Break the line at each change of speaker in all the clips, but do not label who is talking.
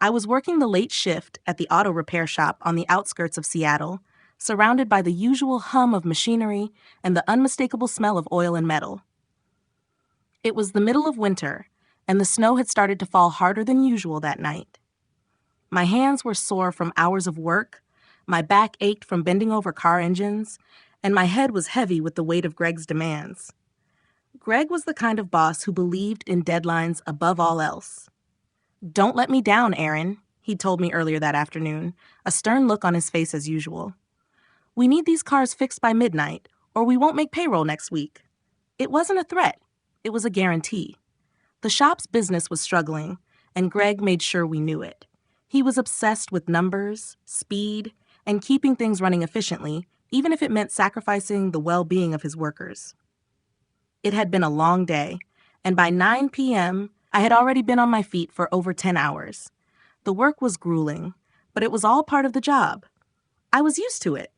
I was working the late shift at the auto repair shop on the outskirts of Seattle, surrounded by the usual hum of machinery and the unmistakable smell of oil and metal. It was the middle of winter, and the snow had started to fall harder than usual that night. My hands were sore from hours of work, my back ached from bending over car engines, and my head was heavy with the weight of Greg's demands. Greg was the kind of boss who believed in deadlines above all else. "Don't let me down, Aaron," he told me earlier that afternoon, a stern look on his face as usual. "We need these cars fixed by midnight, or we won't make payroll next week." It wasn't a threat. It was a guarantee. The shop's business was struggling, and Greg made sure we knew it. He was obsessed with numbers, speed, and keeping things running efficiently, even if it meant sacrificing the well-being of his workers. It had been a long day, and by 9 p.m., I had already been on my feet for over 10 hours. The work was grueling, but it was all part of the job. I was used to it.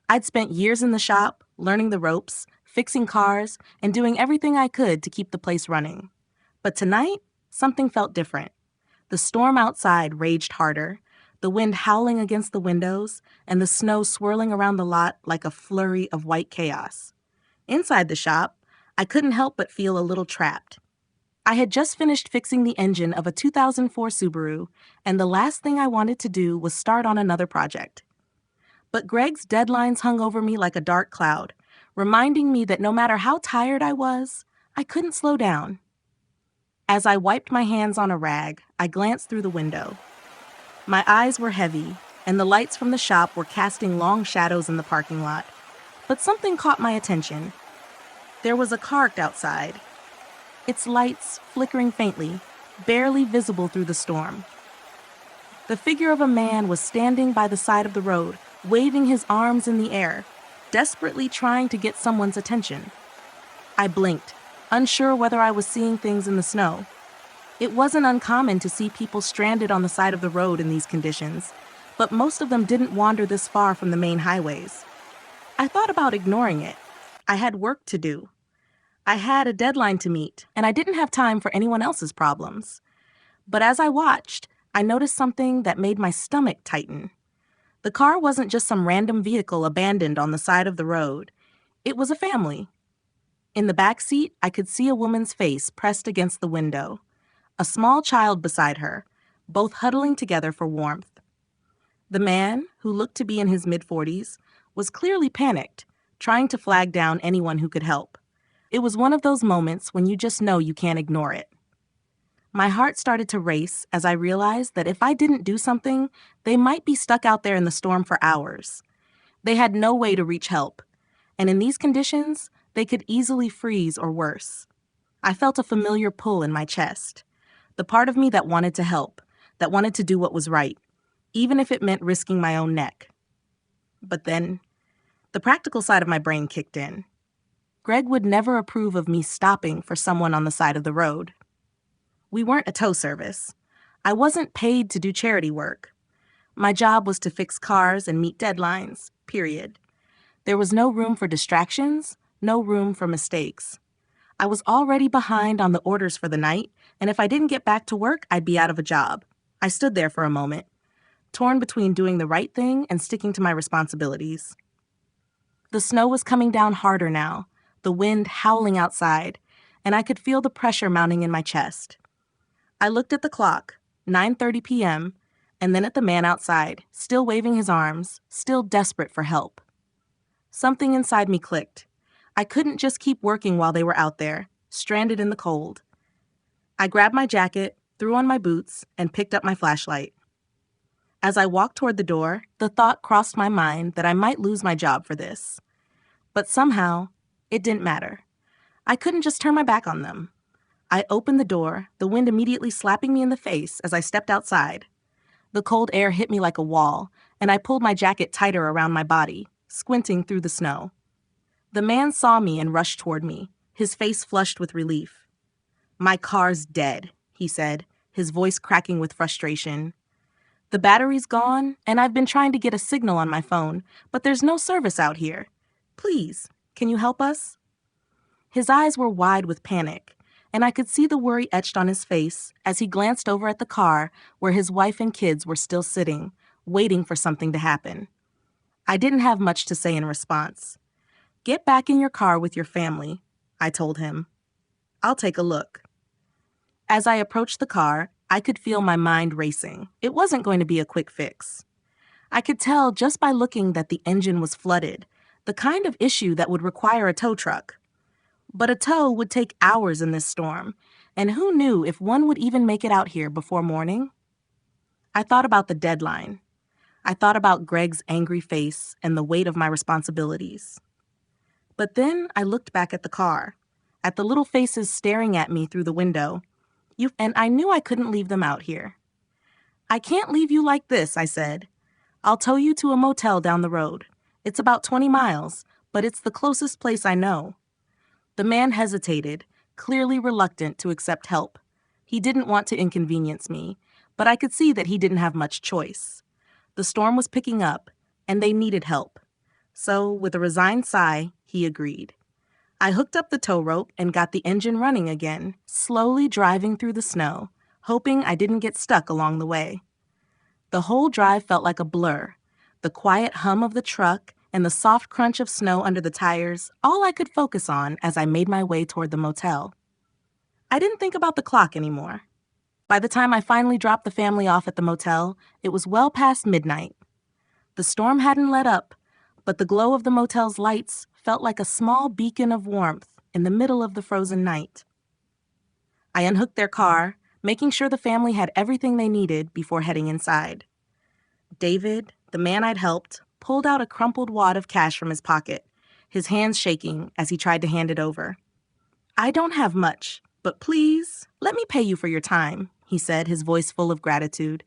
I'd spent years in the shop, learning the ropes, fixing cars, and doing everything I could to keep the place running. But tonight, something felt different. The storm outside raged harder, the wind howling against the windows, and the snow swirling around the lot like a flurry of white chaos. Inside the shop, I couldn't help but feel a little trapped. I had just finished fixing the engine of a 2004 Subaru, and the last thing I wanted to do was start on another project. But Greg's deadlines hung over me like a dark cloud, reminding me that no matter how tired I was, I couldn't slow down. As I wiped my hands on a rag, I glanced through the window. My eyes were heavy, and the lights from the shop were casting long shadows in the parking lot. But something caught my attention. There was a car outside, its lights flickering faintly, barely visible through the storm. The figure of a man was standing by the side of the road, waving his arms in the air, desperately trying to get someone's attention. I blinked, unsure whether I was seeing things in the snow. It wasn't uncommon to see people stranded on the side of the road in these conditions, but most of them didn't wander this far from the main highways. I thought about ignoring it. I had work to do. I had a deadline to meet, and I didn't have time for anyone else's problems. But as I watched, I noticed something that made my stomach tighten. The car wasn't just some random vehicle abandoned on the side of the road. It was a family. In the back seat, I could see a woman's face pressed against the window, a small child beside her, both huddling together for warmth. The man, who looked to be in his mid-40s, was clearly panicked, trying to flag down anyone who could help. It was one of those moments when you just know you can't ignore it. My heart started to race as I realized that if I didn't do something, they might be stuck out there in the storm for hours. They had no way to reach help, and in these conditions, they could easily freeze or worse. I felt a familiar pull in my chest, the part of me that wanted to help, that wanted to do what was right, even if it meant risking my own neck. But then, the practical side of my brain kicked in. Greg would never approve of me stopping for someone on the side of the road. We weren't a tow service. I wasn't paid to do charity work. My job was to fix cars and meet deadlines, period. There was no room for distractions, no room for mistakes. I was already behind on the orders for the night, and if I didn't get back to work, I'd be out of a job. I stood there for a moment, torn between doing the right thing and sticking to my responsibilities. The snow was coming down harder now, the wind howling outside, and I could feel the pressure mounting in my chest. I looked at the clock, 9:30 p.m., and then at the man outside, still waving his arms, still desperate for help. Something inside me clicked. I couldn't just keep working while they were out there, stranded in the cold. I grabbed my jacket, threw on my boots, and picked up my flashlight. As I walked toward the door, the thought crossed my mind that I might lose my job for this. But somehow, it didn't matter. I couldn't just turn my back on them. I opened the door, the wind immediately slapping me in the face as I stepped outside. The cold air hit me like a wall, and I pulled my jacket tighter around my body, squinting through the snow. The man saw me and rushed toward me, his face flushed with relief. "My car's dead," he said, his voice cracking with frustration. "The battery's gone, and I've been trying to get a signal on my phone, but there's no service out here. Please, can you help us?" His eyes were wide with panic, and I could see the worry etched on his face as he glanced over at the car where his wife and kids were still sitting, waiting for something to happen. I didn't have much to say in response. "Get back in your car with your family," I told him. "I'll take a look." As I approached the car, I could feel my mind racing. It wasn't going to be a quick fix. I could tell just by looking that the engine was flooded, the kind of issue that would require a tow truck. But a tow would take hours in this storm, and who knew if one would even make it out here before morning? I thought about the deadline. I thought about Greg's angry face and the weight of my responsibilities. But then I looked back at the car, at the little faces staring at me through the window, and I knew I couldn't leave them out here. "I can't leave you like this," I said. "I'll tow you to a motel down the road. It's about 20 miles, but it's the closest place I know." The man hesitated, clearly reluctant to accept help. He didn't want to inconvenience me, but I could see that he didn't have much choice. The storm was picking up, and they needed help. So, with a resigned sigh, he agreed. I hooked up the tow rope and got the engine running again, slowly driving through the snow, hoping I didn't get stuck along the way. The whole drive felt like a blur. The quiet hum of the truck and the soft crunch of snow under the tires, all I could focus on as I made my way toward the motel. I didn't think about the clock anymore. By the time I finally dropped the family off at the motel, it was well past midnight. The storm hadn't let up, but the glow of the motel's lights felt like a small beacon of warmth in the middle of the frozen night. I unhooked their car, making sure the family had everything they needed before heading inside. David, the man I'd helped, pulled out a crumpled wad of cash from his pocket, his hands shaking as he tried to hand it over. "I don't have much, but please, let me pay you for your time," he said, his voice full of gratitude.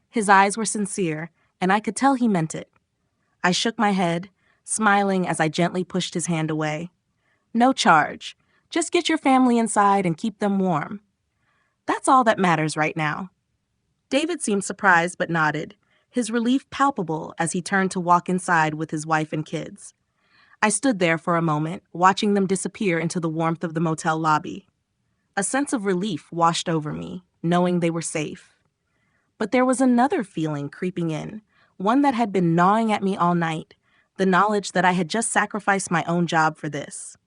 His eyes were sincere, and I could tell he meant it. I shook my head, smiling as I gently pushed his hand away. "No charge. Just get your family inside and keep them warm. That's all that matters right now." David seemed surprised but nodded, his relief palpable as he turned to walk inside with his wife and kids. I stood there for a moment, watching them disappear into the warmth of the motel lobby. A sense of relief washed over me, knowing they were safe. But there was another feeling creeping in, one that had been gnawing at me all night, the knowledge that I had just sacrificed my own job for this.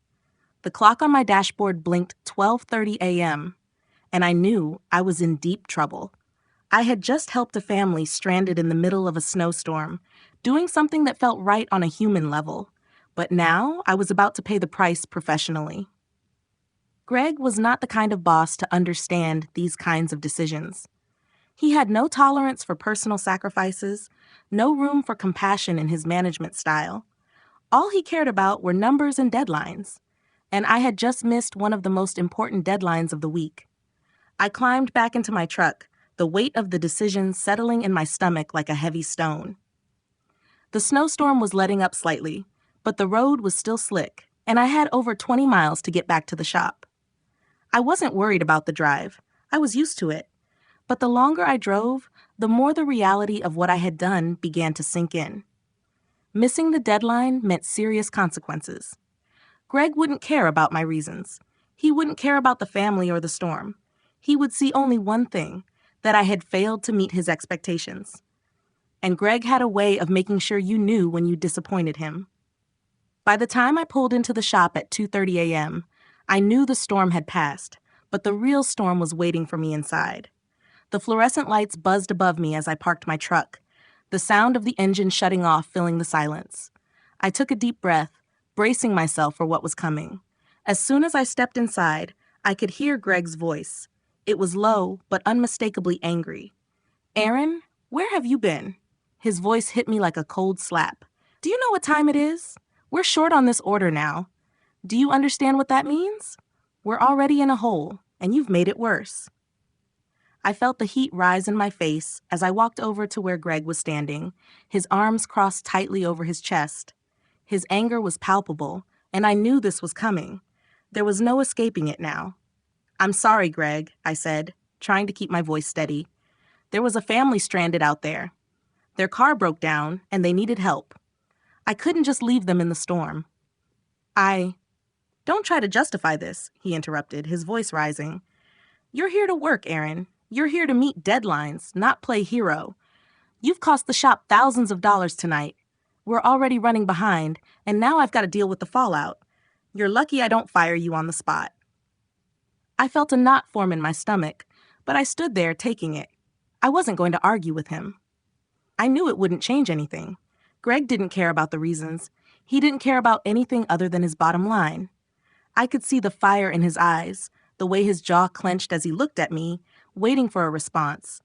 The clock on my dashboard blinked 12:30 a.m., and I knew I was in deep trouble. I had just helped a family stranded in the middle of a snowstorm, doing something that felt right on a human level, but now I was about to pay the price professionally. Greg was not the kind of boss to understand these kinds of decisions. He had no tolerance for personal sacrifices, no room for compassion in his management style. All he cared about were numbers and deadlines, and I had just missed one of the most important deadlines of the week. I climbed back into my truck, the weight of the decision settling in my stomach like a heavy stone. The snowstorm was letting up slightly, but the road was still slick, and I had over 20 miles to get back to the shop. I wasn't worried about the drive. I was used to it. But the longer I drove, the more the reality of what I had done began to sink in. Missing the deadline meant serious consequences. Greg wouldn't care about my reasons. He wouldn't care about the family or the storm. He would see only one thing, that I had failed to meet his expectations. And Greg had a way of making sure you knew when you disappointed him. By the time I pulled into the shop at 2:30 a.m., I knew the storm had passed, but the real storm was waiting for me inside. The fluorescent lights buzzed above me as I parked my truck, the sound of the engine shutting off filling the silence. I took a deep breath, bracing myself for what was coming. As soon as I stepped inside, I could hear Greg's voice. It was low, but unmistakably angry. "Aaron, where have you been?" His voice hit me like a cold slap. "Do you know what time it is? We're short on this order now. Do you understand what that means? We're already in a hole, and you've made it worse." I felt the heat rise in my face as I walked over to where Greg was standing, his arms crossed tightly over his chest. His anger was palpable, and I knew this was coming. There was no escaping it now. "I'm sorry, Greg," I said, trying to keep my voice steady. "There was a family stranded out there. Their car broke down, and they needed help. I couldn't just leave them in the storm." Don't try to justify this, he interrupted, his voice rising. You're here to work, Aaron. You're here to meet deadlines, not play hero. You've cost the shop thousands of dollars tonight. We're already running behind, and now I've got to deal with the fallout. You're lucky I don't fire you on the spot. I felt a knot form in my stomach, but I stood there taking it. I wasn't going to argue with him. I knew it wouldn't change anything. Greg didn't care about the reasons. He didn't care about anything other than his bottom line. I could see the fire in his eyes, the way his jaw clenched as he looked at me, waiting for a response.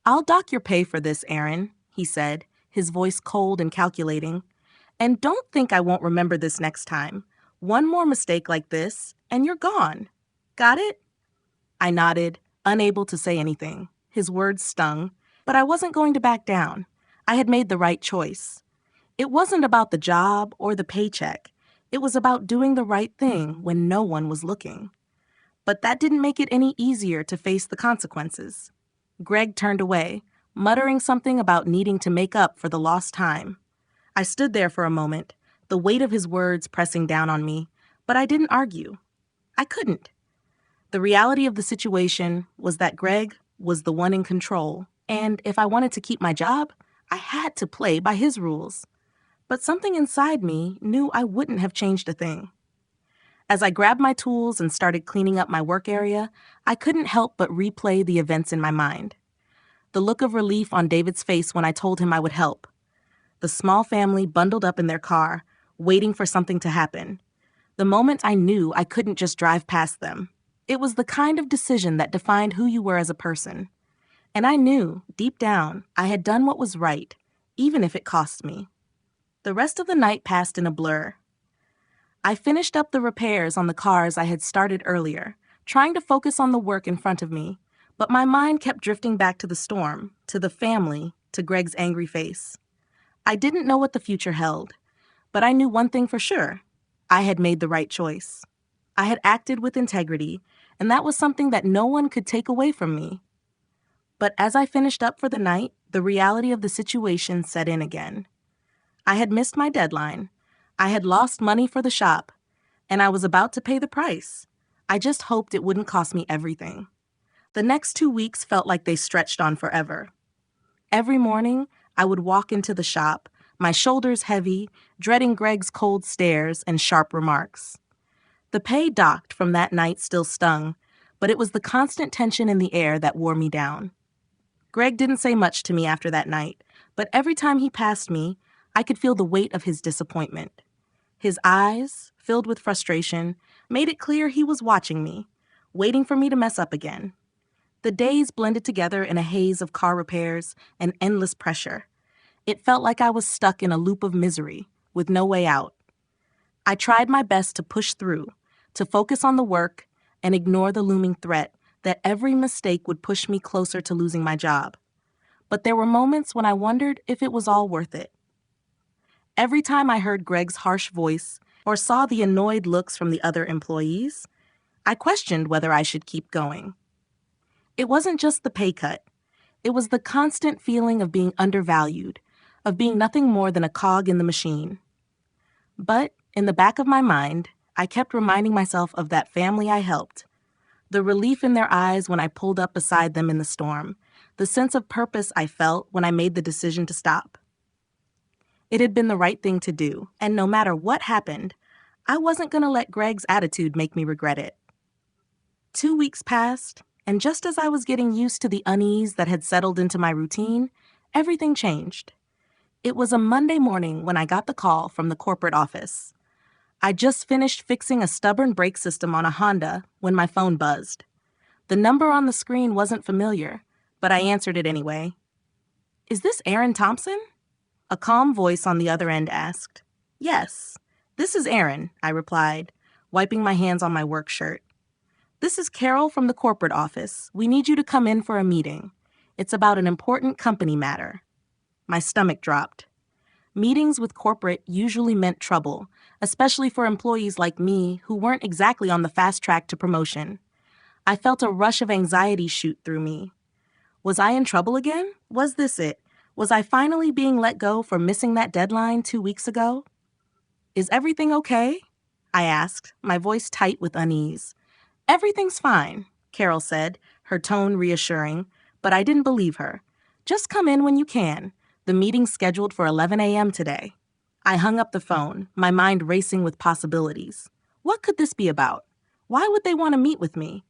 I'll dock your pay for this, Aaron, he said, his voice cold and calculating. And don't think I won't remember this next time. One more mistake like this, and you're gone. Got it? I nodded, unable to say anything. His words stung, but I wasn't going to back down. I had made the right choice. It wasn't about the job or the paycheck. It was about doing the right thing when no one was looking. But that didn't make it any easier to face the consequences. Greg turned away, muttering something about needing to make up for the lost time. I stood there for a moment, the weight of his words pressing down on me, but I didn't argue. I couldn't. The reality of the situation was that Greg was the one in control, and if I wanted to keep my job, I had to play by his rules. But something inside me knew I wouldn't have changed a thing. As I grabbed my tools and started cleaning up my work area, I couldn't help but replay the events in my mind. The look of relief on David's face when I told him I would help. The small family bundled up in their car, waiting for something to happen. The moment I knew I couldn't just drive past them. It was the kind of decision that defined who you were as a person. And I knew, deep down, I had done what was right, even if it cost me. The rest of the night passed in a blur. I finished up the repairs on the cars I had started earlier, trying to focus on the work in front of me, but my mind kept drifting back to the storm, to the family, to Greg's angry face. I didn't know what the future held, but I knew one thing for sure. I had made the right choice. I had acted with integrity, and that was something that no one could take away from me. But as I finished up for the night, the reality of the situation set in again. I had missed my deadline. I had lost money for the shop, and I was about to pay the price. I just hoped it wouldn't cost me everything. The next 2 weeks felt like they stretched on forever. Every morning, I would walk into the shop, my shoulders heavy, dreading Greg's cold stares and sharp remarks. The pay docked from that night still stung, but it was the constant tension in the air that wore me down. Greg didn't say much to me after that night, but every time he passed me, I could feel the weight of his disappointment. His eyes, filled with frustration, made it clear he was watching me, waiting for me to mess up again. The days blended together in a haze of car repairs and endless pressure. It felt like I was stuck in a loop of misery, with no way out. I tried my best to push through, to focus on the work and ignore the looming threat that every mistake would push me closer to losing my job. But there were moments when I wondered if it was all worth it. Every time I heard Greg's harsh voice or saw the annoyed looks from the other employees, I questioned whether I should keep going. It wasn't just the pay cut. It was the constant feeling of being undervalued, of being nothing more than a cog in the machine. But in the back of my mind, I kept reminding myself of that family I helped, the relief in their eyes when I pulled up beside them in the storm, the sense of purpose I felt when I made the decision to stop. It had been the right thing to do, and no matter what happened, I wasn't going to let Greg's attitude make me regret it. 2 weeks passed, and just as I was getting used to the unease that had settled into my routine, everything changed. It was a Monday morning when I got the call from the corporate office. I just finished fixing a stubborn brake system on a Honda when my phone buzzed. The number on the screen wasn't familiar, but I answered it anyway. "Is this Aaron Thompson?" A calm voice on the other end asked. "Yes, this is Aaron," I replied, wiping my hands on my work shirt. "This is Carol from the corporate office. We need you to come in for a meeting. It's about an important company matter." My stomach dropped. Meetings with corporate usually meant trouble, especially for employees like me who weren't exactly on the fast track to promotion. I felt a rush of anxiety shoot through me. Was I in trouble again? Was this it? Was I finally being let go for missing that deadline 2 weeks ago? "Is everything okay?" I asked, my voice tight with unease. Everything's fine, Carol said, her tone reassuring, but I didn't believe her. Just come in when you can. The meeting's scheduled for 11 a.m. today. I hung up the phone, my mind racing with possibilities. What could this be about? Why would they want to meet with me?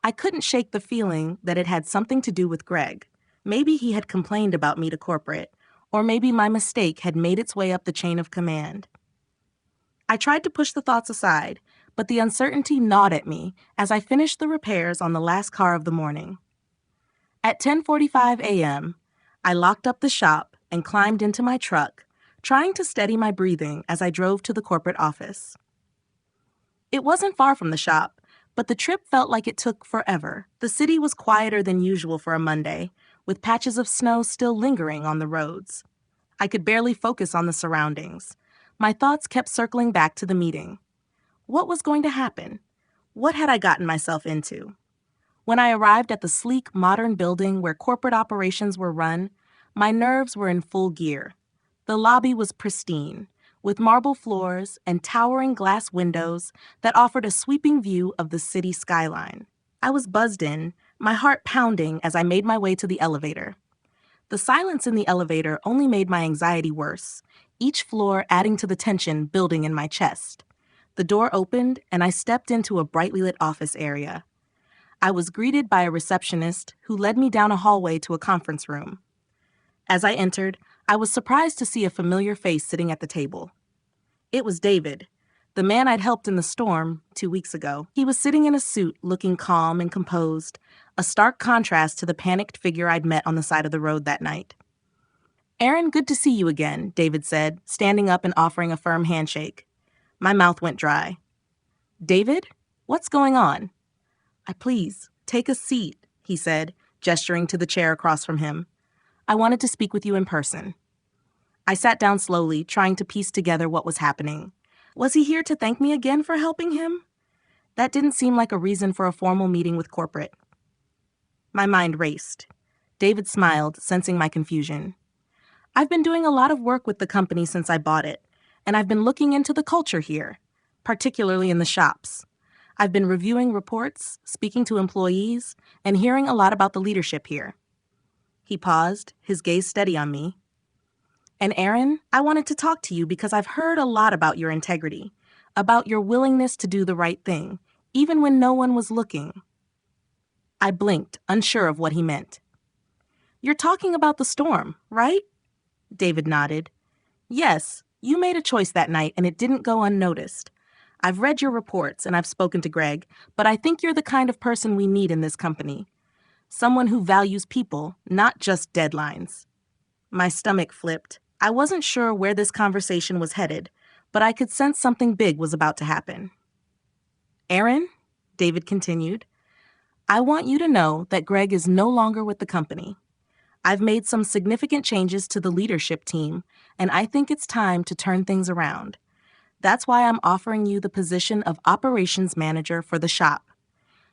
I couldn't shake the feeling that it had something to do with Greg. Maybe he had complained about me to corporate, or maybe my mistake had made its way up the chain of command. I tried to push the thoughts aside, but the uncertainty gnawed at me as I finished the repairs on the last car of the morning. At 10:45 a.m., I locked up the shop and climbed into my truck, trying to steady my breathing as I drove to the corporate office. It wasn't far from the shop, but the trip felt like it took forever. The city was quieter than usual for a Monday, with patches of snow still lingering on the roads. I could barely focus on the surroundings. My thoughts kept circling back to the meeting. What was going to happen? What had I gotten myself into? When I arrived at the sleek, modern building where corporate operations were run, my nerves were in full gear. The lobby was pristine, with marble floors and towering glass windows that offered a sweeping view of the city skyline. I was buzzed in, my heart pounding as I made my way to the elevator. The silence in the elevator only made my anxiety worse, each floor adding to the tension building in my chest. The door opened, and I stepped into a brightly lit office area. I was greeted by a receptionist who led me down a hallway to a conference room. As I entered, I was surprised to see a familiar face sitting at the table. It was David, the man I'd helped in the storm 2 weeks ago. He was sitting in a suit, looking calm and composed, a stark contrast to the panicked figure I'd met on the side of the road that night. "Aaron, good to see you again," David said, standing up and offering a firm handshake. My mouth went dry. "David? What's going on?" Please, take a seat," he said, gesturing to the chair across from him. "I wanted to speak with you in person." I sat down slowly, trying to piece together what was happening. Was he here to thank me again for helping him? That didn't seem like a reason for a formal meeting with corporate. My mind raced. David smiled, sensing my confusion. "I've been doing a lot of work with the company since I bought it, and I've been looking into the culture here, particularly in the shops. I've been reviewing reports, speaking to employees, and hearing a lot about the leadership here." He paused, his gaze steady on me. "And Aaron, I wanted to talk to you because I've heard a lot about your integrity, about your willingness to do the right thing, even when no one was looking." I blinked, unsure of what he meant. "You're talking about the storm, right?" David nodded. "Yes, you made a choice that night and it didn't go unnoticed. I've read your reports and I've spoken to Greg, but I think you're the kind of person we need in this company. Someone who values people, not just deadlines." My stomach flipped. I wasn't sure where this conversation was headed, but I could sense something big was about to happen. "Aaron," David continued, "I want you to know that Greg is no longer with the company. I've made some significant changes to the leadership team, and I think it's time to turn things around. That's why I'm offering you the position of operations manager for the shop.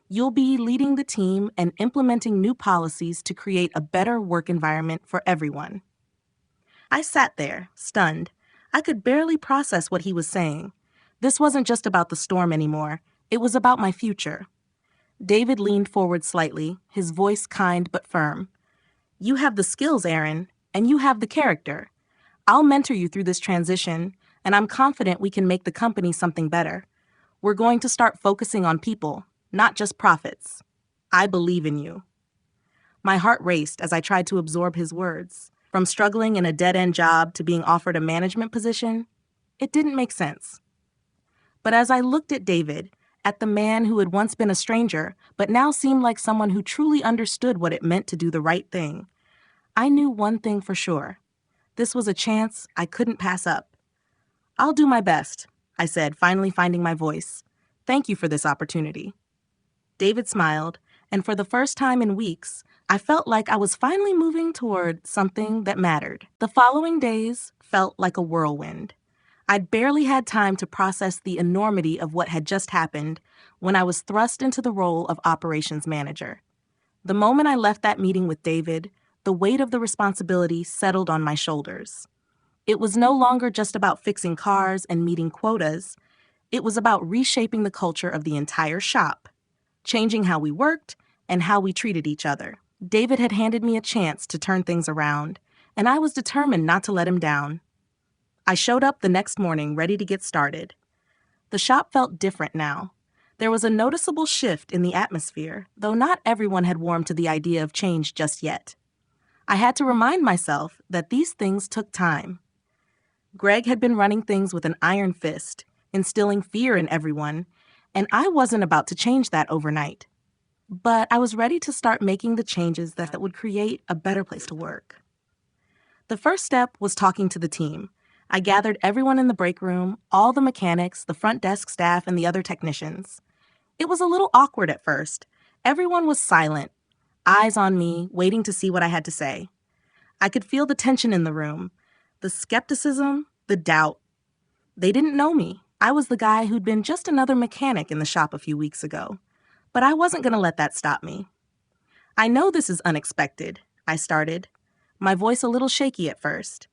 You'll be leading the team and implementing new policies to create a better work environment for everyone." I sat there, stunned. I could barely process what he was saying. This wasn't just about the storm anymore. It was about my future. David leaned forward slightly, his voice kind but firm. "You have the skills, Aaron, and you have the character. I'll mentor you through this transition, and I'm confident we can make the company something better. We're going to start focusing on people, not just profits. I believe in you." My heart raced as I tried to absorb his words. From struggling in a dead-end job to being offered a management position, it didn't make sense. But as I looked at David, at the man who had once been a stranger, but now seemed like someone who truly understood what it meant to do the right thing, I knew one thing for sure. This was a chance I couldn't pass up. "I'll do my best," I said, finally finding my voice. "Thank you for this opportunity." David smiled, and for the first time in weeks, I felt like I was finally moving toward something that mattered. The following days felt like a whirlwind. I'd barely had time to process the enormity of what had just happened when I was thrust into the role of operations manager. The moment I left that meeting with David, the weight of the responsibility settled on my shoulders. It was no longer just about fixing cars and meeting quotas. It was about reshaping the culture of the entire shop, changing how we worked and how we treated each other. David had handed me a chance to turn things around, and I was determined not to let him down. I showed up the next morning ready to get started. The shop felt different now. There was a noticeable shift in the atmosphere, though not everyone had warmed to the idea of change just yet. I had to remind myself that these things took time. Greg had been running things with an iron fist, instilling fear in everyone, and I wasn't about to change that overnight. But I was ready to start making the changes that would create a better place to work. The first step was talking to the team. I gathered everyone in the break room, all the mechanics, the front desk staff, and the other technicians. It was a little awkward at first. Everyone was silent, eyes on me, waiting to see what I had to say. I could feel the tension in the room, the skepticism, the doubt. They didn't know me. I was the guy who'd been just another mechanic in the shop a few weeks ago. But I wasn't going to let that stop me. "I know this is unexpected," I started, my voice a little shaky at first.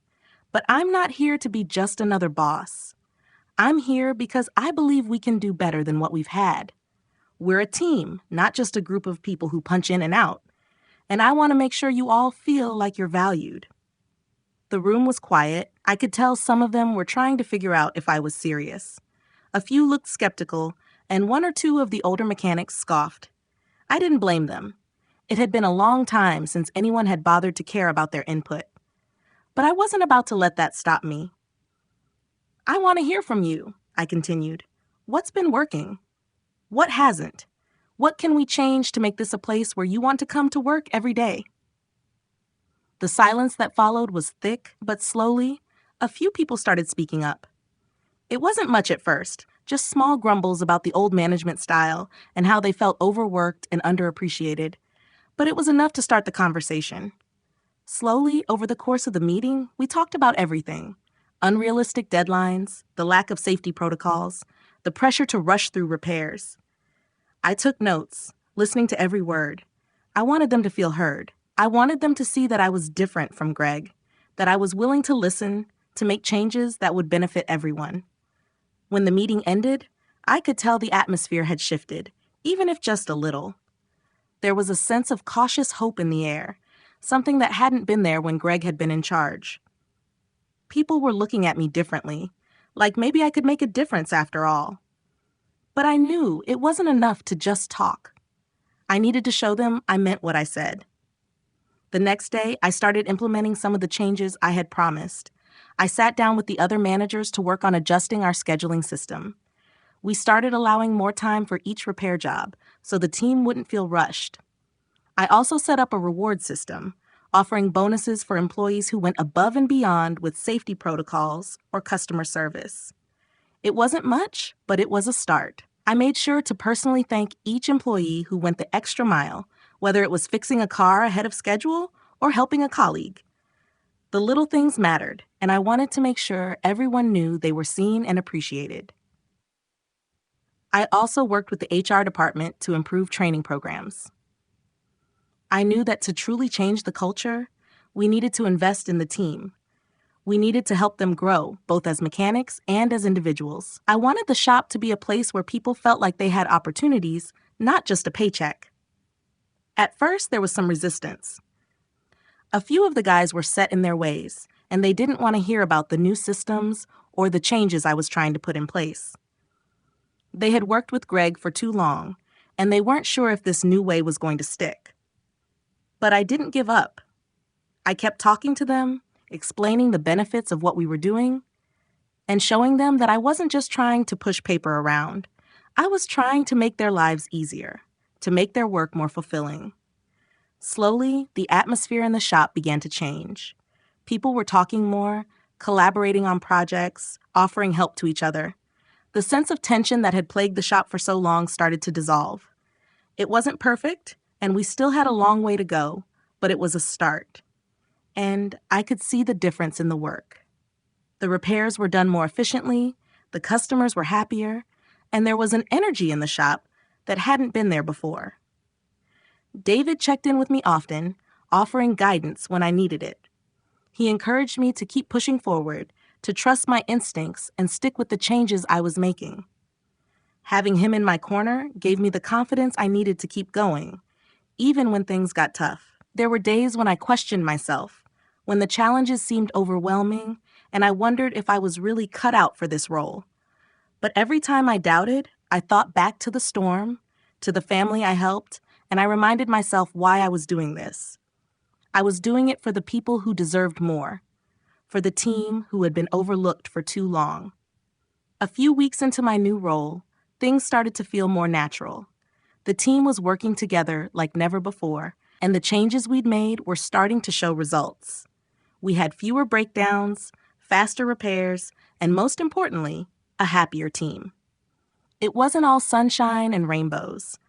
"But I'm not here to be just another boss. I'm here because I believe we can do better than what we've had. We're a team, not just a group of people who punch in and out. And I want to make sure you all feel like you're valued." The room was quiet. I could tell some of them were trying to figure out if I was serious. A few looked skeptical, and one or two of the older mechanics scoffed. I didn't blame them. It had been a long time since anyone had bothered to care about their input. But I wasn't about to let that stop me. "I want to hear from you," I continued. "What's been working? What hasn't? What can we change to make this a place where you want to come to work every day?" The silence that followed was thick, but slowly, a few people started speaking up. It wasn't much at first, just small grumbles about the old management style and how they felt overworked and underappreciated. But it was enough to start the conversation. Slowly, over the course of the meeting, we talked about everything: unrealistic deadlines, the lack of safety protocols, the pressure to rush through repairs. I took notes, listening to every word. I wanted them to feel heard. I wanted them to see that I was different from Greg, that I was willing to listen, to make changes that would benefit everyone. When the meeting ended, I could tell the atmosphere had shifted, even if just a little. There was a sense of cautious hope in the air, something that hadn't been there when Greg had been in charge. People were looking at me differently, like maybe I could make a difference after all. But I knew it wasn't enough to just talk. I needed to show them I meant what I said. The next day, I started implementing some of the changes I had promised. I sat down with the other managers to work on adjusting our scheduling system. We started allowing more time for each repair job, so the team wouldn't feel rushed. I also set up a reward system, offering bonuses for employees who went above and beyond with safety protocols or customer service. It wasn't much, but it was a start. I made sure to personally thank each employee who went the extra mile, whether it was fixing a car ahead of schedule or helping a colleague. The little things mattered, and I wanted to make sure everyone knew they were seen and appreciated. I also worked with the HR department to improve training programs. I knew that to truly change the culture, we needed to invest in the team. We needed to help them grow, both as mechanics and as individuals. I wanted the shop to be a place where people felt like they had opportunities, not just a paycheck. At first, there was some resistance. A few of the guys were set in their ways, and they didn't want to hear about the new systems or the changes I was trying to put in place. They had worked with Greg for too long, and they weren't sure if this new way was going to stick. But I didn't give up. I kept talking to them, explaining the benefits of what we were doing, and showing them that I wasn't just trying to push paper around. I was trying to make their lives easier, to make their work more fulfilling. Slowly, the atmosphere in the shop began to change. People were talking more, collaborating on projects, offering help to each other. The sense of tension that had plagued the shop for so long started to dissolve. It wasn't perfect, and we still had a long way to go, but it was a start. And I could see the difference in the work. The repairs were done more efficiently, the customers were happier, and there was an energy in the shop that hadn't been there before. David checked in with me often, offering guidance when I needed it. He encouraged me to keep pushing forward, to trust my instincts and stick with the changes I was making. Having him in my corner gave me the confidence I needed to keep going, even when things got tough. There were days when I questioned myself, when the challenges seemed overwhelming, and I wondered if I was really cut out for this role. But every time I doubted, I thought back to the storm, to the family I helped, and I reminded myself why I was doing this. I was doing it for the people who deserved more, for the team who had been overlooked for too long. A few weeks into my new role, things started to feel more natural. The team was working together like never before, and the changes we'd made were starting to show results. We had fewer breakdowns, faster repairs, and most importantly, a happier team. It wasn't all sunshine and rainbows.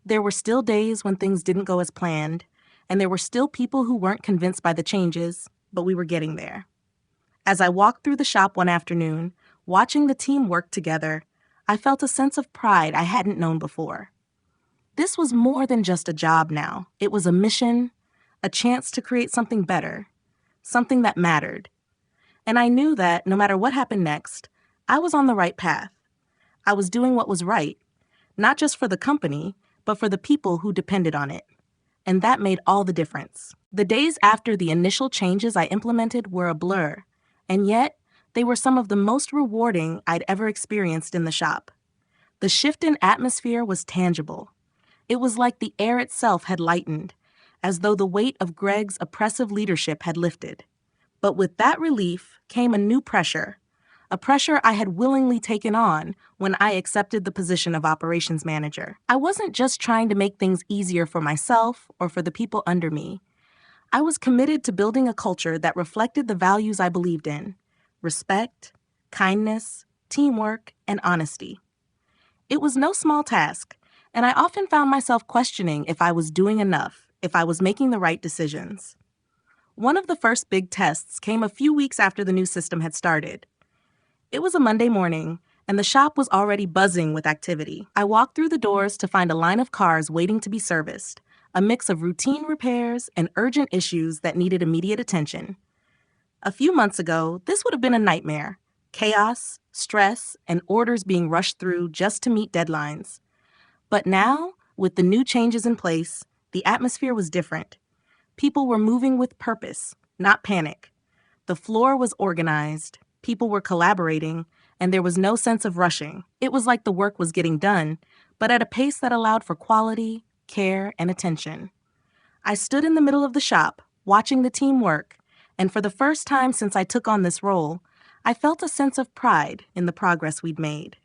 There were still days when things didn't go as planned, and there were still people who weren't convinced by the changes, but we were getting there. As I walked through the shop one afternoon, watching the team work together, I felt a sense of pride I hadn't known before. This was more than just a job now. It was a mission, a chance to create something better, something that mattered. And I knew that no matter what happened next, I was on the right path. I was doing what was right, not just for the company, but for the people who depended on it. And that made all the difference. The days after the initial changes I implemented were a blur, and yet they were some of the most rewarding I'd ever experienced in the shop. The shift in atmosphere was tangible. It was like the air itself had lightened, as though the weight of Greg's oppressive leadership had lifted. But with that relief came a new pressure, a pressure I had willingly taken on when I accepted the position of operations manager. I wasn't just trying to make things easier for myself or for the people under me. I was committed to building a culture that reflected the values I believed in: respect, kindness, teamwork, and honesty. It was no small task, and I often found myself questioning if I was doing enough, if I was making the right decisions. One of the first big tests came a few weeks after the new system had started. It was a Monday morning, and the shop was already buzzing with activity. I walked through the doors to find a line of cars waiting to be serviced, a mix of routine repairs and urgent issues that needed immediate attention. A few months ago, this would have been a nightmare: chaos, stress, and orders being rushed through just to meet deadlines. But now, with the new changes in place, the atmosphere was different. People were moving with purpose, not panic. The floor was organized, people were collaborating, and there was no sense of rushing. It was like the work was getting done, but at a pace that allowed for quality, care, and attention. I stood in the middle of the shop, watching the team work, and for the first time since I took on this role, I felt a sense of pride in the progress we'd made.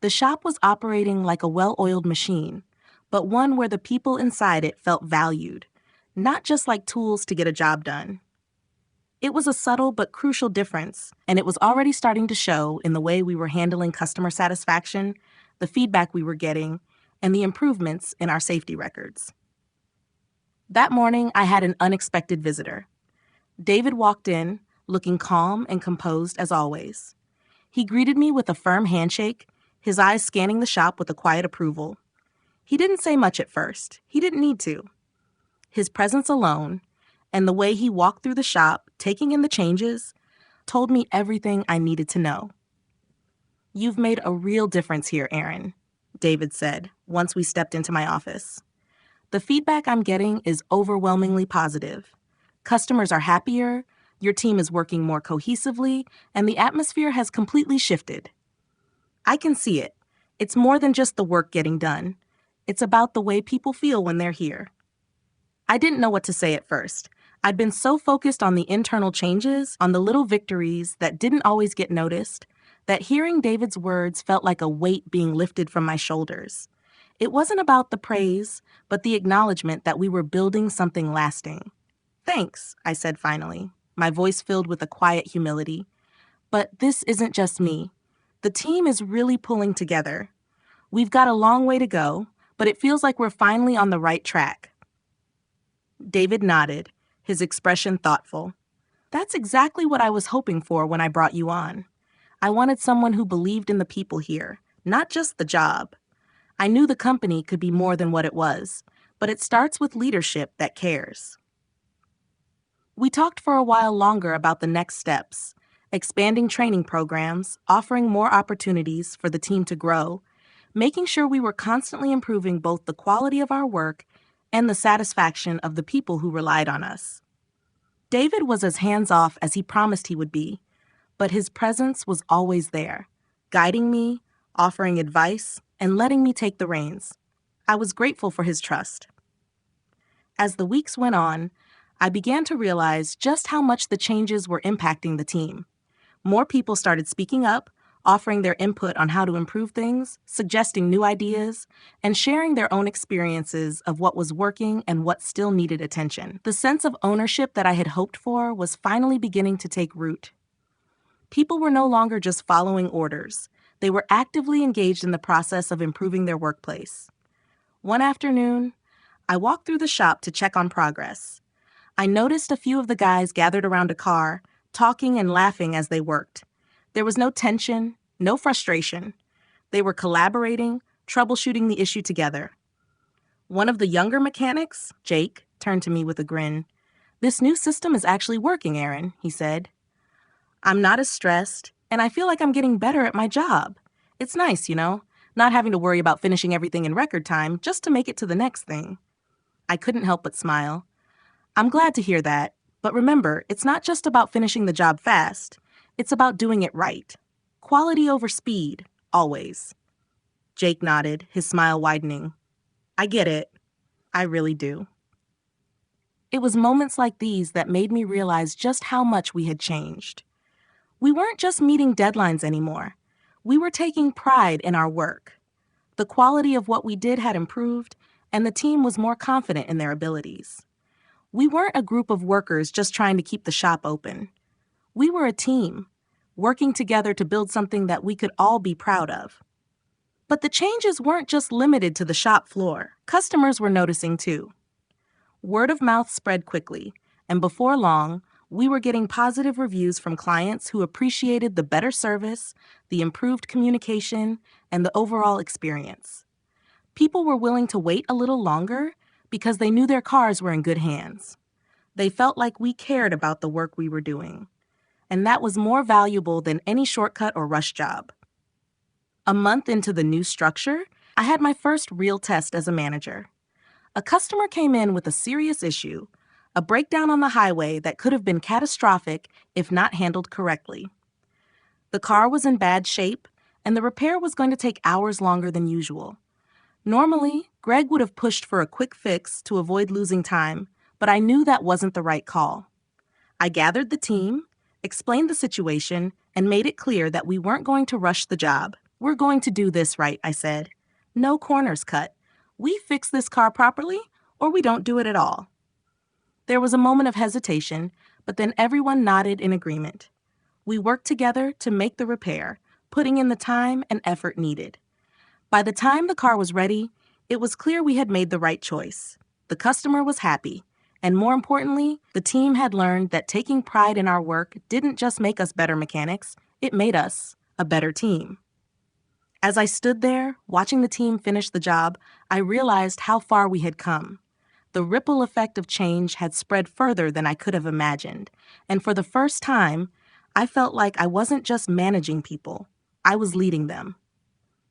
The shop was operating like a well-oiled machine, but one where the people inside it felt valued, not just like tools to get a job done. It was a subtle but crucial difference, and it was already starting to show in the way we were handling customer satisfaction, the feedback we were getting, and the improvements in our safety records. That morning, I had an unexpected visitor. David walked in, looking calm and composed as always. He greeted me with a firm handshake, his eyes scanning the shop with a quiet approval. He didn't say much at first. He didn't need to. His presence alone, and the way he walked through the shop, taking in the changes, told me everything I needed to know. "You've made a real difference here, Aaron," David said once we stepped into my office. "The feedback I'm getting is overwhelmingly positive. Customers are happier, your team is working more cohesively, and the atmosphere has completely shifted. I can see it. It's more than just the work getting done. It's about the way people feel when they're here." I didn't know what to say at first. I'd been so focused on the internal changes, on the little victories that didn't always get noticed, that hearing David's words felt like a weight being lifted from my shoulders. It wasn't about the praise, but the acknowledgement that we were building something lasting. "Thanks," I said finally, my voice filled with a quiet humility. "But this isn't just me. The team is really pulling together. We've got a long way to go, but it feels like we're finally on the right track." David nodded, his expression thoughtful. "That's exactly what I was hoping for when I brought you on. I wanted someone who believed in the people here, not just the job. I knew the company could be more than what it was, but it starts with leadership that cares." We talked for a while longer about the next steps, expanding training programs, offering more opportunities for the team to grow, making sure we were constantly improving both the quality of our work and the satisfaction of the people who relied on us. David was as hands-off as he promised he would be, but his presence was always there, guiding me, offering advice, and letting me take the reins. I was grateful for his trust. As the weeks went on, I began to realize just how much the changes were impacting the team. More people started speaking up, offering their input on how to improve things, suggesting new ideas, and sharing their own experiences of what was working and what still needed attention. The sense of ownership that I had hoped for was finally beginning to take root. People were no longer just following orders. They were actively engaged in the process of improving their workplace. One afternoon, I walked through the shop to check on progress. I noticed a few of the guys gathered around a car, talking and laughing as they worked. There was no tension, no frustration. They were collaborating, troubleshooting the issue together. One of the younger mechanics, Jake, turned to me with a grin. "This new system is actually working, Aaron," he said. "I'm not as stressed, and I feel like I'm getting better at my job. It's nice, not having to worry about finishing everything in record time just to make it to the next thing." I couldn't help but smile. "I'm glad to hear that, but remember, it's not just about finishing the job fast. It's about doing it right. Quality over speed, always." Jake nodded, his smile widening. "I get it. I really do." It was moments like these that made me realize just how much we had changed. We weren't just meeting deadlines anymore. We were taking pride in our work. The quality of what we did had improved, and the team was more confident in their abilities. We weren't a group of workers just trying to keep the shop open. We were a team, working together to build something that we could all be proud of. But the changes weren't just limited to the shop floor. Customers were noticing too. Word of mouth spread quickly, and before long, we were getting positive reviews from clients who appreciated the better service, the improved communication, and the overall experience. People were willing to wait a little longer because they knew their cars were in good hands. They felt like we cared about the work we were doing, and that was more valuable than any shortcut or rush job. A month into the new structure, I had my first real test as a manager. A customer came in with a serious issue, a breakdown on the highway that could have been catastrophic if not handled correctly. The car was in bad shape, and the repair was going to take hours longer than usual. Normally, Greg would have pushed for a quick fix to avoid losing time, but I knew that wasn't the right call. I gathered the team, explained the situation, and made it clear that we weren't going to rush the job. "We're going to do this right," I said. "No corners cut. We fix this car properly, or we don't do it at all." There was a moment of hesitation, but then everyone nodded in agreement. We worked together to make the repair, putting in the time and effort needed. By the time the car was ready, it was clear we had made the right choice. The customer was happy, and more importantly, the team had learned that taking pride in our work didn't just make us better mechanics, it made us a better team. As I stood there, watching the team finish the job, I realized how far we had come. The ripple effect of change had spread further than I could have imagined, and for the first time, I felt like I wasn't just managing people, I was leading them.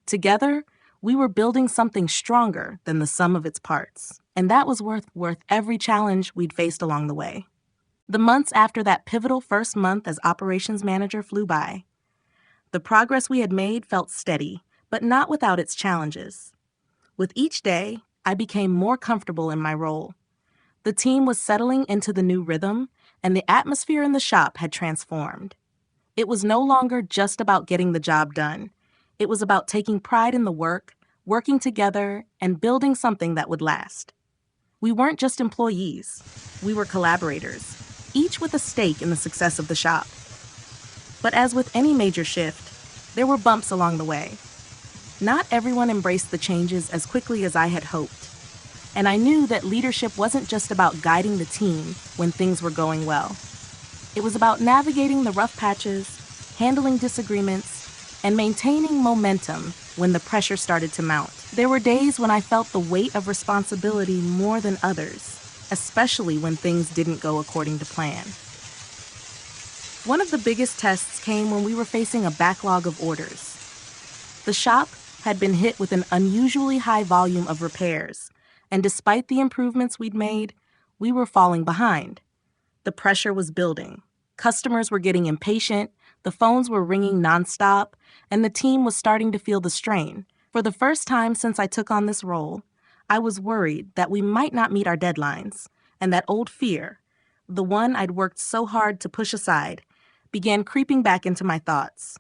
Together, we were building something stronger than the sum of its parts, and that was worth every challenge we'd faced along the way. The months after that pivotal first month as operations manager flew by. The progress we had made felt steady, but not without its challenges. With each day, I became more comfortable in my role. The team was settling into the new rhythm, and the atmosphere in the shop had transformed. It was no longer just about getting the job done. It was about taking pride in the work, working together, and building something that would last. We weren't just employees. We were collaborators, each with a stake in the success of the shop. But as with any major shift, there were bumps along the way. Not everyone embraced the changes as quickly as I had hoped. And I knew that leadership wasn't just about guiding the team when things were going well. It was about navigating the rough patches, handling disagreements, and maintaining momentum when the pressure started to mount. There were days when I felt the weight of responsibility more than others, especially when things didn't go according to plan. One of the biggest tests came when we were facing a backlog of orders. The shop had been hit with an unusually high volume of repairs, and despite the improvements we'd made, we were falling behind. The pressure was building. Customers were getting impatient, the phones were ringing nonstop, and the team was starting to feel the strain. For the first time since I took on this role, I was worried that we might not meet our deadlines, and that old fear, the one I'd worked so hard to push aside, began creeping back into my thoughts.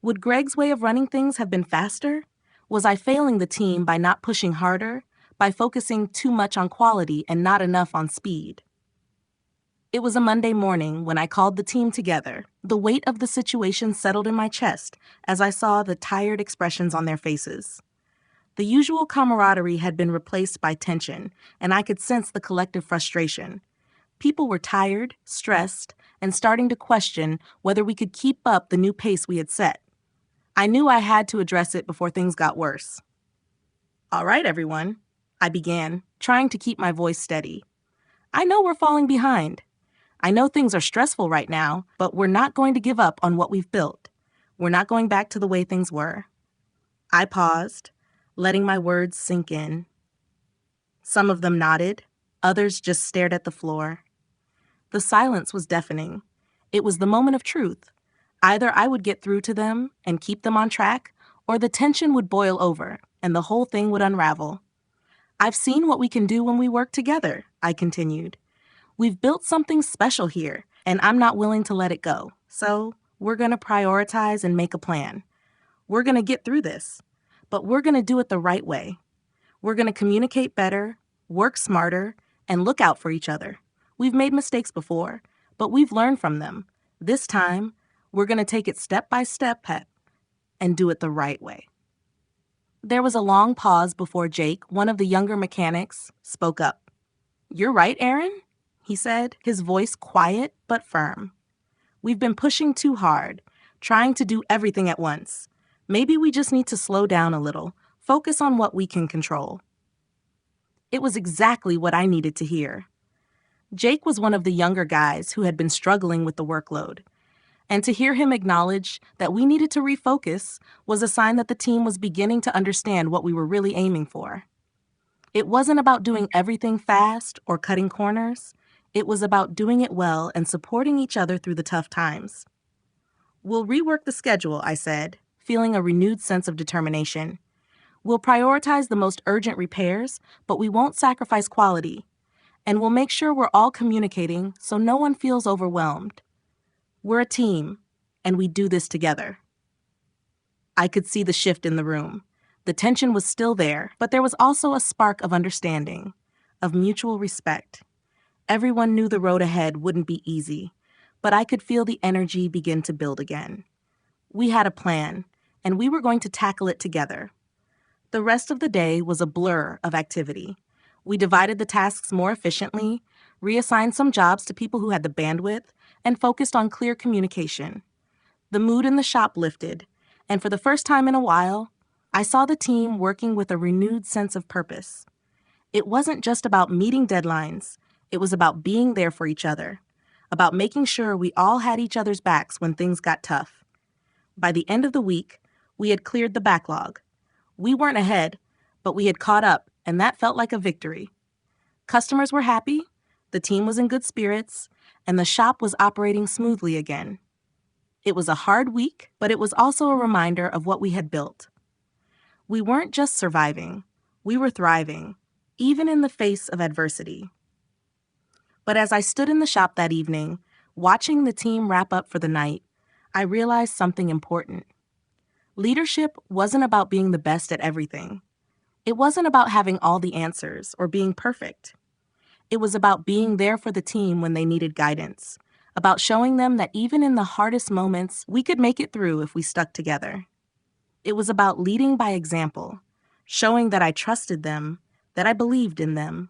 Would Greg's way of running things have been faster? Was I failing the team by not pushing harder, by focusing too much on quality and not enough on speed? It was a Monday morning when I called the team together. The weight of the situation settled in my chest as I saw the tired expressions on their faces. The usual camaraderie had been replaced by tension, and I could sense the collective frustration. People were tired, stressed, and starting to question whether we could keep up the new pace we had set. I knew I had to address it before things got worse. "All right, everyone," I began, trying to keep my voice steady. "I know we're falling behind. I know things are stressful right now, but we're not going to give up on what we've built. We're not going back to the way things were." I paused, letting my words sink in. Some of them nodded, others just stared at the floor. The silence was deafening. It was the moment of truth. Either I would get through to them and keep them on track, or the tension would boil over and the whole thing would unravel. "I've seen what we can do when we work together," I continued. "We've built something special here, and I'm not willing to let it go. So we're going to prioritize and make a plan. We're going to get through this, but we're going to do it the right way. We're going to communicate better, work smarter, and look out for each other. We've made mistakes before, but we've learned from them. This time, we're going to take it step by step, Pet, and do it the right way." There was a long pause before Jake, one of the younger mechanics, spoke up. "You're right, Aaron," he said, his voice quiet but firm. "We've been pushing too hard, trying to do everything at once. Maybe we just need to slow down a little, focus on what we can control." It was exactly what I needed to hear. Jake was one of the younger guys who had been struggling with the workload, and to hear him acknowledge that we needed to refocus was a sign that the team was beginning to understand what we were really aiming for. It wasn't about doing everything fast or cutting corners. It was about doing it well and supporting each other through the tough times. "We'll rework the schedule," I said, feeling a renewed sense of determination. "We'll prioritize the most urgent repairs, but we won't sacrifice quality. And we'll make sure we're all communicating so no one feels overwhelmed. We're a team, and we do this together." I could see the shift in the room. The tension was still there, but there was also a spark of understanding, of mutual respect. Everyone knew the road ahead wouldn't be easy, but I could feel the energy begin to build again. We had a plan, and we were going to tackle it together. The rest of the day was a blur of activity. We divided the tasks more efficiently, reassigned some jobs to people who had the bandwidth, and focused on clear communication. The mood in the shop lifted, and for the first time in a while, I saw the team working with a renewed sense of purpose. It wasn't just about meeting deadlines, it was about being there for each other, about making sure we all had each other's backs when things got tough. By the end of the week, we had cleared the backlog. We weren't ahead, but we had caught up, and that felt like a victory. Customers were happy, the team was in good spirits, and the shop was operating smoothly again. It was a hard week, but it was also a reminder of what we had built. We weren't just surviving, we were thriving, even in the face of adversity. But as I stood in the shop that evening, watching the team wrap up for the night, I realized something important. Leadership wasn't about being the best at everything. It wasn't about having all the answers or being perfect. It was about being there for the team when they needed guidance, about showing them that even in the hardest moments, we could make it through if we stuck together. It was about leading by example, showing that I trusted them, that I believed in them.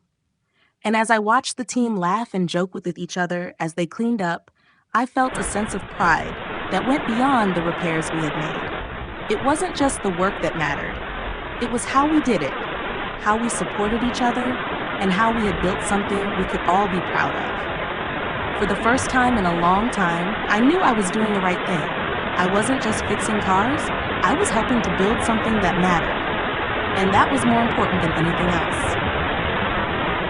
And as I watched the team laugh and joke with each other as they cleaned up, I felt a sense of pride that went beyond the repairs we had made. It wasn't just the work that mattered. It was how we did it, how we supported each other, and how we had built something we could all be proud of. For the first time in a long time, I knew I was doing the right thing. I wasn't just fixing cars, I was helping to build something that mattered, and that was more important than anything else.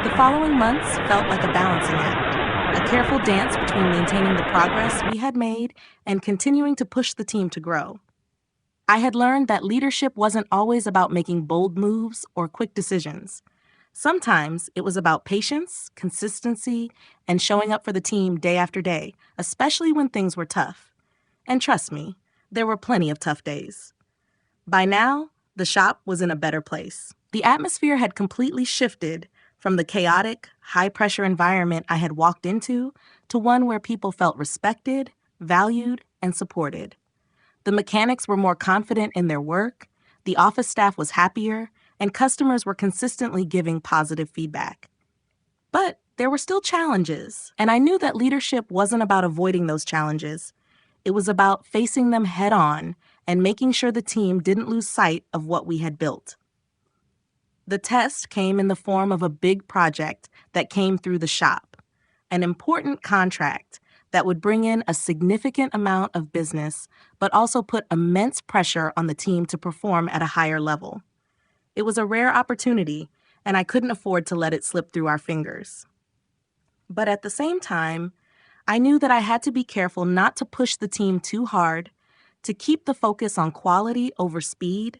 The following months felt like a balancing act, a careful dance between maintaining the progress we had made and continuing to push the team to grow. I had learned that leadership wasn't always about making bold moves or quick decisions. Sometimes it was about patience, consistency, and showing up for the team day after day, especially when things were tough. And trust me, there were plenty of tough days. By now, the shop was in a better place. The atmosphere had completely shifted from the chaotic, high-pressure environment I had walked into to one where people felt respected, valued, and supported. The mechanics were more confident in their work, the office staff was happier, and customers were consistently giving positive feedback. But there were still challenges, and I knew that leadership wasn't about avoiding those challenges. It was about facing them head-on and making sure the team didn't lose sight of what we had built. The test came in the form of a big project that came through the shop, an important contract that would bring in a significant amount of business, but also put immense pressure on the team to perform at a higher level. It was a rare opportunity, and I couldn't afford to let it slip through our fingers. But at the same time, I knew that I had to be careful not to push the team too hard, to keep the focus on quality over speed,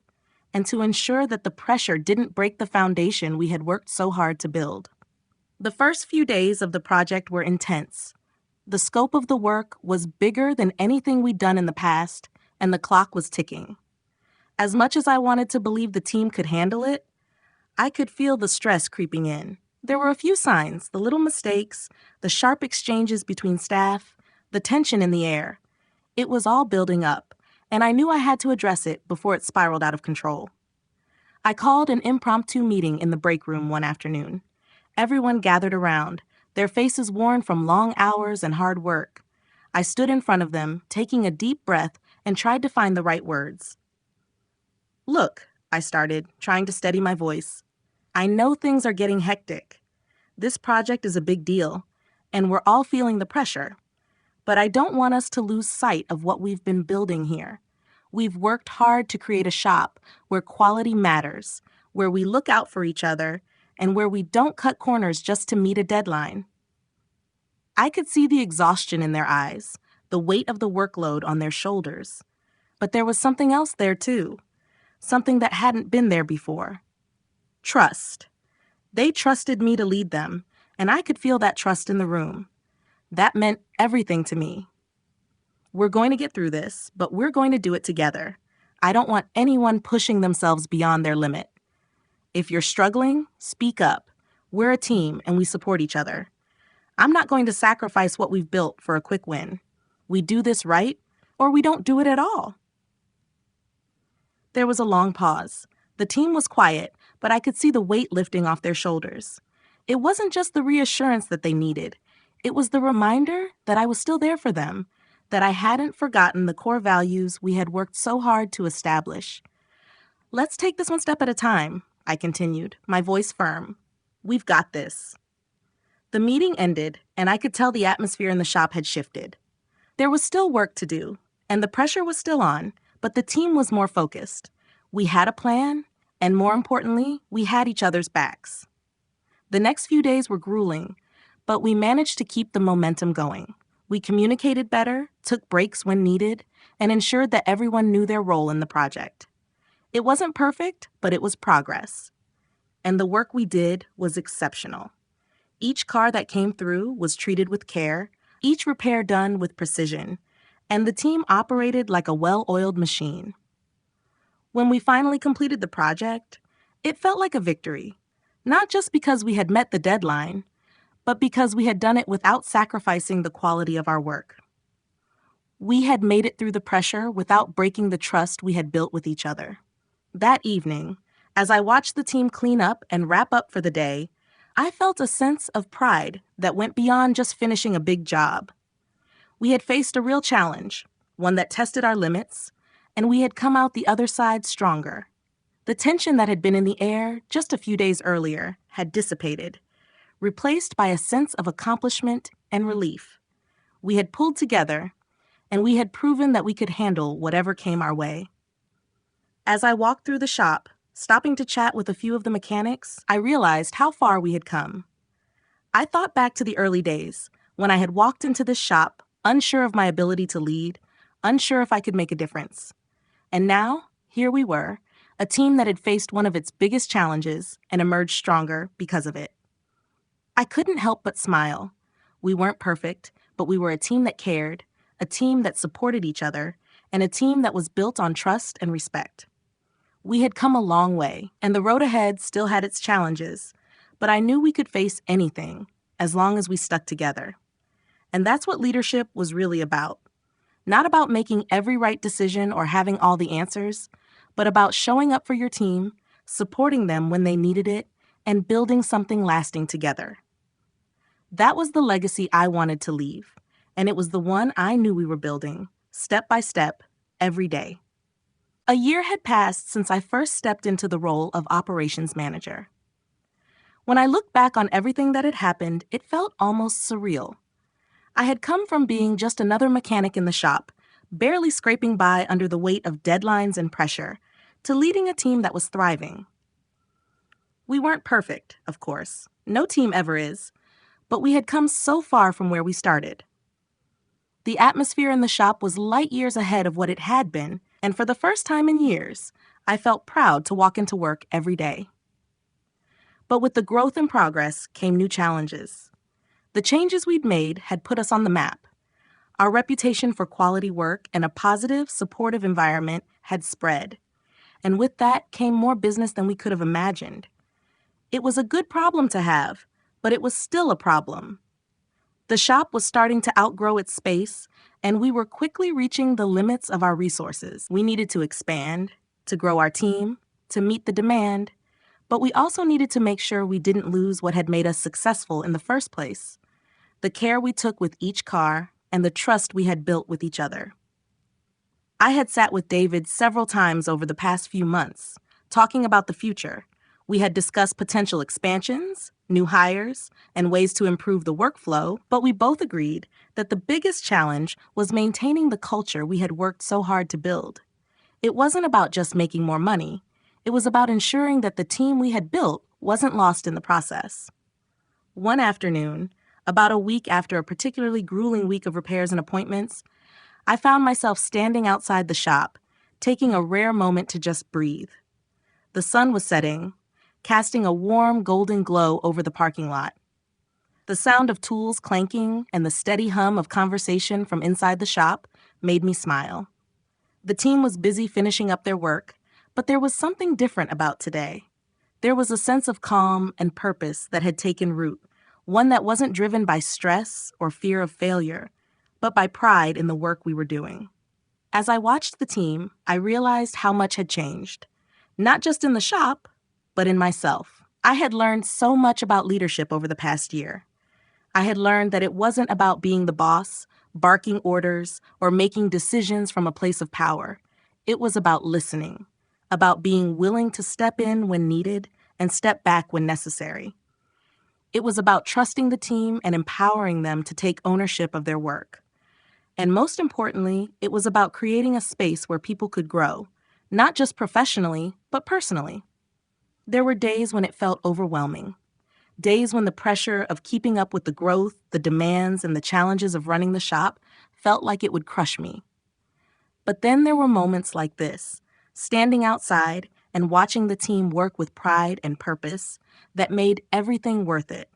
and to ensure that the pressure didn't break the foundation we had worked so hard to build. The first few days of the project were intense. The scope of the work was bigger than anything we'd done in the past, and the clock was ticking. As much as I wanted to believe the team could handle it, I could feel the stress creeping in. There were a few signs, the little mistakes, the sharp exchanges between staff, the tension in the air. It was all building up, and I knew I had to address it before it spiraled out of control. I called an impromptu meeting in the break room one afternoon. Everyone gathered around, their faces worn from long hours and hard work. I stood in front of them, taking a deep breath, and tried to find the right words. "Look," I started, trying to steady my voice. "I know things are getting hectic. This project is a big deal, and we're all feeling the pressure. But I don't want us to lose sight of what we've been building here. We've worked hard to create a shop where quality matters, where we look out for each other, and where we don't cut corners just to meet a deadline." I could see the exhaustion in their eyes, the weight of the workload on their shoulders. But there was something else there too, something that hadn't been there before. Trust. They trusted me to lead them, and I could feel that trust in the room. That meant everything to me. "We're going to get through this, but we're going to do it together. I don't want anyone pushing themselves beyond their limit. If you're struggling, speak up. We're a team and we support each other. I'm not going to sacrifice what we've built for a quick win. We do this right, or we don't do it at all." There was a long pause. The team was quiet, but I could see the weight lifting off their shoulders. It wasn't just the reassurance that they needed. It was the reminder that I was still there for them, that I hadn't forgotten the core values we had worked so hard to establish. "Let's take this one step at a time," I continued, my voice firm. "We've got this." The meeting ended, and I could tell the atmosphere in the shop had shifted. There was still work to do, and the pressure was still on, but the team was more focused. We had a plan, and more importantly, we had each other's backs. The next few days were grueling, but we managed to keep the momentum going. We communicated better, took breaks when needed, and ensured that everyone knew their role in the project. It wasn't perfect, but it was progress. And the work we did was exceptional. Each car that came through was treated with care, each repair done with precision, and the team operated like a well-oiled machine. When we finally completed the project, it felt like a victory, not just because we had met the deadline, but because we had done it without sacrificing the quality of our work. We had made it through the pressure without breaking the trust we had built with each other. That evening, as I watched the team clean up and wrap up for the day, I felt a sense of pride that went beyond just finishing a big job. We had faced a real challenge, one that tested our limits, and we had come out the other side stronger. The tension that had been in the air just a few days earlier had dissipated, replaced by a sense of accomplishment and relief. We had pulled together, and we had proven that we could handle whatever came our way. As I walked through the shop, stopping to chat with a few of the mechanics, I realized how far we had come. I thought back to the early days, when I had walked into this shop, unsure of my ability to lead, unsure if I could make a difference. And now, here we were, a team that had faced one of its biggest challenges and emerged stronger because of it. I couldn't help but smile. We weren't perfect, but we were a team that cared, a team that supported each other, and a team that was built on trust and respect. We had come a long way, and the road ahead still had its challenges, but I knew we could face anything as long as we stuck together. And that's what leadership was really about. Not about making every right decision or having all the answers, but about showing up for your team, supporting them when they needed it, and building something lasting together. That was the legacy I wanted to leave, and it was the one I knew we were building, step by step, every day. A year had passed since I first stepped into the role of operations manager. When I look back on everything that had happened, it felt almost surreal. I had come from being just another mechanic in the shop, barely scraping by under the weight of deadlines and pressure, to leading a team that was thriving. We weren't perfect, of course. No team ever is. But we had come so far from where we started. The atmosphere in the shop was light years ahead of what it had been, and for the first time in years, I felt proud to walk into work every day. But with the growth and progress came new challenges. The changes we'd made had put us on the map. Our reputation for quality work and a positive, supportive environment had spread. And with that came more business than we could have imagined. It was a good problem to have, but it was still a problem. The shop was starting to outgrow its space, and we were quickly reaching the limits of our resources. We needed to expand, to grow our team, to meet the demand, but we also needed to make sure we didn't lose what had made us successful in the first place: the care we took with each car and the trust we had built with each other. I had sat with David several times over the past few months, talking about the future. We had discussed potential expansions, new hires, and ways to improve the workflow, but we both agreed that the biggest challenge was maintaining the culture we had worked so hard to build. It wasn't about just making more money. It was about ensuring that the team we had built wasn't lost in the process. One afternoon, about a week after a particularly grueling week of repairs and appointments, I found myself standing outside the shop, taking a rare moment to just breathe. The sun was setting, casting a warm golden glow over the parking lot. The sound of tools clanking and the steady hum of conversation from inside the shop made me smile. The team was busy finishing up their work, but there was something different about today. There was a sense of calm and purpose that had taken root, one that wasn't driven by stress or fear of failure, but by pride in the work we were doing. As I watched the team, I realized how much had changed, not just in the shop, but in myself. I had learned so much about leadership over the past year. I had learned that it wasn't about being the boss, barking orders, or making decisions from a place of power. It was about listening, about being willing to step in when needed and step back when necessary. It was about trusting the team and empowering them to take ownership of their work. And most importantly, it was about creating a space where people could grow, not just professionally, but personally. There were days when it felt overwhelming. Days when the pressure of keeping up with the growth, the demands, and the challenges of running the shop felt like it would crush me. But then there were moments like this, standing outside and watching the team work with pride and purpose, that made everything worth it.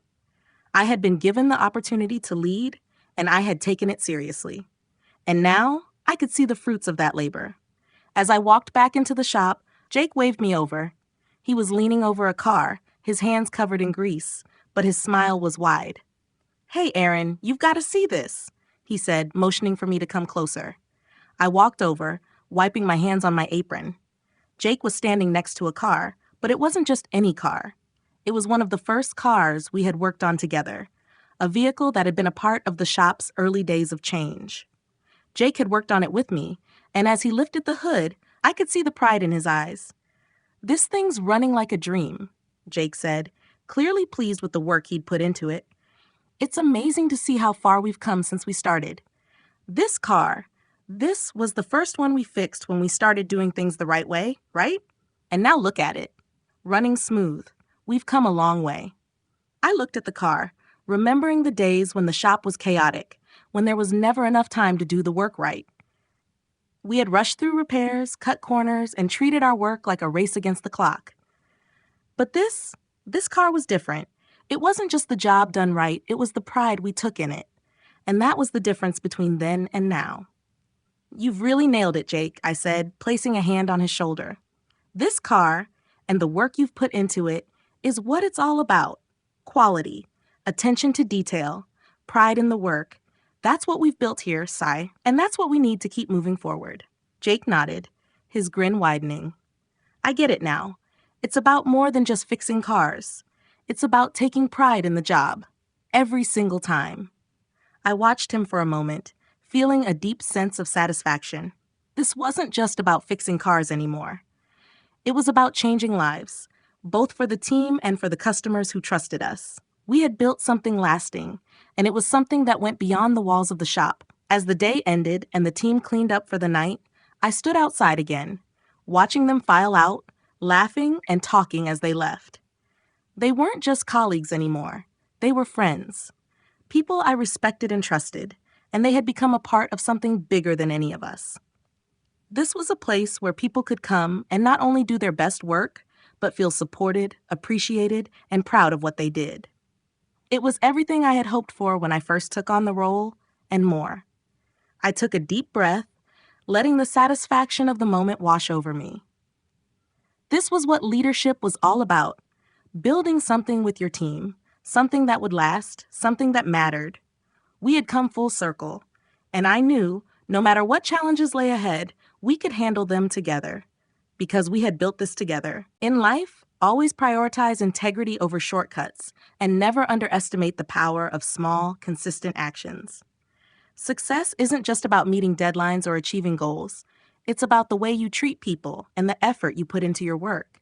I had been given the opportunity to lead, and I had taken it seriously. And now I could see the fruits of that labor. As I walked back into the shop, Jake waved me over. He was leaning over a car, his hands covered in grease, but his smile was wide. "Hey, Aaron, you've got to see this," he said, motioning for me to come closer. I walked over, wiping my hands on my apron. Jake was standing next to a car, but it wasn't just any car. It was one of the first cars we had worked on together, a vehicle that had been a part of the shop's early days of change. Jake had worked on it with me, and as he lifted the hood, I could see the pride in his eyes. "This thing's running like a dream," Jake said, clearly pleased with the work he'd put into it. "It's amazing to see how far we've come since we started. This car, This was the first one we fixed when we started doing things the right way, right? And now look at it. Running smooth. We've come a long way. I looked at the car, remembering the days when the shop was chaotic, when there was never enough time to do the work right. We had rushed through repairs, cut corners, and treated our work like a race against the clock. But this car was different. It wasn't just the job done right, it was the pride we took in it. And that was the difference between then and now. You've really nailed it, Jake, I said, placing a hand on his shoulder. This car, and the work you've put into it, is what it's all about. Quality, attention to detail, pride in the work. That's what we've built here, Sai, and that's what we need to keep moving forward. Jake nodded, his grin widening. I get it now. It's about more than just fixing cars. It's about taking pride in the job, every single time. I watched him for a moment, feeling a deep sense of satisfaction. This wasn't just about fixing cars anymore. It was about changing lives, both for the team and for the customers who trusted us. We had built something lasting, and it was something that went beyond the walls of the shop. As the day ended and the team cleaned up for the night, I stood outside again, watching them file out, laughing and talking as they left. They weren't just colleagues anymore. They were friends. People I respected and trusted, and they had become a part of something bigger than any of us. This was a place where people could come and not only do their best work, but feel supported, appreciated, and proud of what they did. It was everything I had hoped for when I first took on the role, and more. I took a deep breath, letting the satisfaction of the moment wash over me. This was what leadership was all about, building something with your team, something that would last, something that mattered. We had come full circle, and I knew, no matter what challenges lay ahead, we could handle them together, because we had built this together. In life, always prioritize integrity over shortcuts, and never underestimate the power of small, consistent actions. Success isn't just about meeting deadlines or achieving goals. It's about the way you treat people and the effort you put into your work.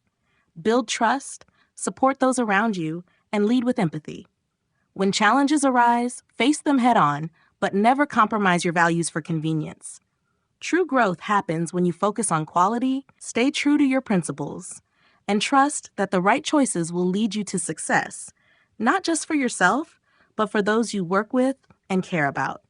Build trust, support those around you, and lead with empathy. When challenges arise, face them head on, but never compromise your values for convenience. True growth happens when you focus on quality, stay true to your principles, and trust that the right choices will lead you to success, not just for yourself, but for those you work with and care about.